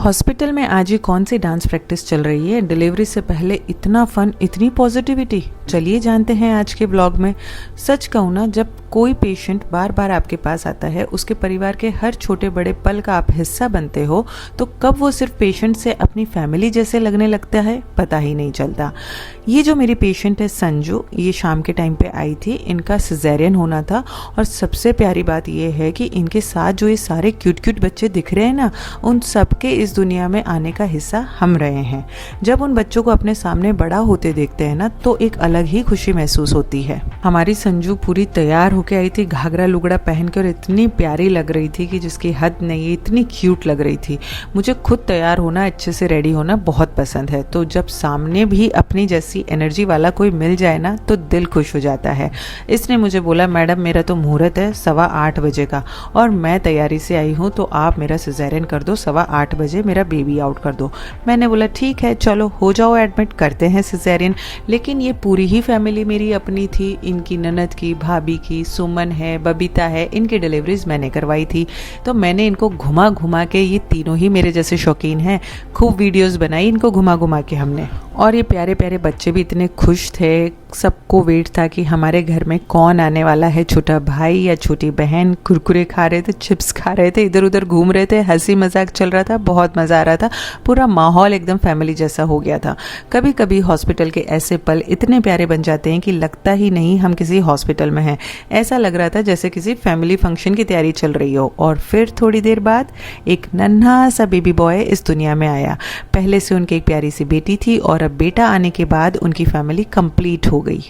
Hospital में आज ये कौन सी डांस प्रैक्टिस चल रही है? डिलीवरी से पहले इतना फन, इतनी पॉजिटिविटी। चलिए जानते हैं आज के ब्लॉग में। सच कहूँ ना, जब कोई पेशेंट बार बार आपके पास आता है, उसके परिवार के हर छोटे बड़े पल का आप हिस्सा बनते हो, तो कब वो सिर्फ पेशेंट से अपनी फैमिली जैसे लगने लगता है पता ही नहीं चलता। ये जो मेरी पेशेंट है संजू, ये शाम के टाइम पे आई थी। इनका सिजेरियन होना था और सबसे प्यारी बात ये है कि इनके साथ जो ये सारे क्यूट क्यूट बच्चे दिख रहे हैं ना, उन सबके इस दुनिया में आने का हिस्सा हम रहे हैं। जब उन बच्चों को अपने सामने बड़ा होते देखते हैं ना, तो एक अलग ही खुशी महसूस होती है। हमारी संजू पूरी तैयार होके आई थी, घाघरा लुगड़ा पहनकर, इतनी प्यारी लग रही थी कि जिसकी हद नहीं, इतनी क्यूट लग रही थी। मुझे खुद तैयार होना, अच्छे से रेडी होना बहुत पसंद है, तो जब सामने भी अपनी जैसी एनर्जी वाला कोई मिल जाए ना, तो दिल खुश हो जाता है। इसने मुझे बोला, मैडम मेरा तो मुहूर्त है 8:15 बजे का और मैं तैयारी से आई हूँ, तो आप मेरा सिजेरियन कर दो, 8:15 बजे मेरा बेबी आउट कर दो। मैंने बोला ठीक है, चलो हो जाओ एडमिट, करते हैं सिजेरियन। लेकिन ये पूरी ही फैमिली मेरी अपनी थी। इनकी ननद की, भाभी की, सुमन है, बबीता है, इनकी डिलीवरीज मैंने करवाई थी। तो मैंने इनको घुमा घुमा के, ये तीनों ही मेरे जैसे शौकीन हैं, खूब वीडियोस बनाई इनको घुमा घुमा के हमने। और ये प्यारे प्यारे बच्चे भी इतने खुश थे। सबको वेट था कि हमारे घर में कौन आने वाला है, छोटा भाई या छोटी बहन। कुरकुरे खा रहे थे, चिप्स खा रहे थे, इधर उधर घूम रहे थे, हंसी मजाक चल रहा था, बहुत मज़ा आ रहा था। पूरा माहौल एकदम फैमिली जैसा हो गया था। कभी कभी हॉस्पिटल के ऐसे पल इतने प्यारे बन जाते हैं कि लगता ही नहीं हम किसी हॉस्पिटल में हैं। ऐसा लग रहा था जैसे किसी फैमिली फंक्शन की तैयारी चल रही हो। और फिर थोड़ी देर बाद एक नन्हा सा बेबी बॉय इस दुनिया में आया। पहले से उनकी एक प्यारी सी बेटी थी और अब बेटा आने के बाद उनकी फैमिली कंप्लीट हो गई।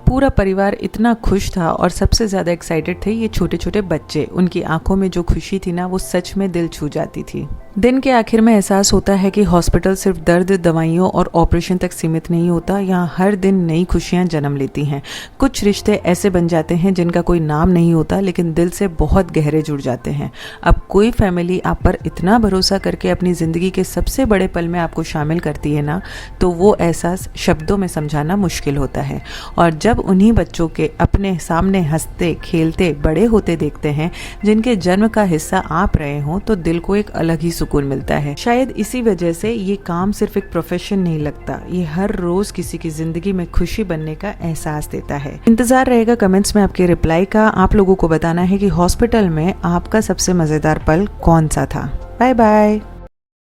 पूरा परिवार इतना खुश था और सबसे ज़्यादा एक्साइटेड थे ये छोटे छोटे बच्चे। उनकी आंखों में जो खुशी थी ना, वो सच में दिल छू जाती थी। दिन के आखिर में एहसास होता है कि हॉस्पिटल सिर्फ दर्द, दवाइयों और ऑपरेशन तक सीमित नहीं होता। यहाँ हर दिन नई खुशियाँ जन्म लेती हैं। कुछ रिश्ते ऐसे बन जाते हैं जिनका कोई नाम नहीं होता, लेकिन दिल से बहुत गहरे जुड़ जाते हैं। अब कोई फैमिली आप पर इतना भरोसा करके अपनी ज़िंदगी के सबसे बड़े पल में आपको शामिल करती है ना, तो वो एहसास शब्दों में समझाना मुश्किल होता है। और जब उन्हीं बच्चों के अपने सामने हंसते खेलते बड़े होते देखते हैं, जिनके जन्म का हिस्सा आप रहे हों, तो दिल को एक अलग ही सुकून मिलता है। शायद इसी वजह से ये काम सिर्फ एक प्रोफेशन नहीं लगता, ये हर रोज किसी की जिंदगी में खुशी बनने का एहसास देता है। इंतजार रहेगा कमेंट्स में आपके रिप्लाई का। आप लोगों को बताना है कि हॉस्पिटल में आपका सबसे मजेदार पल कौन सा था। Bye bye.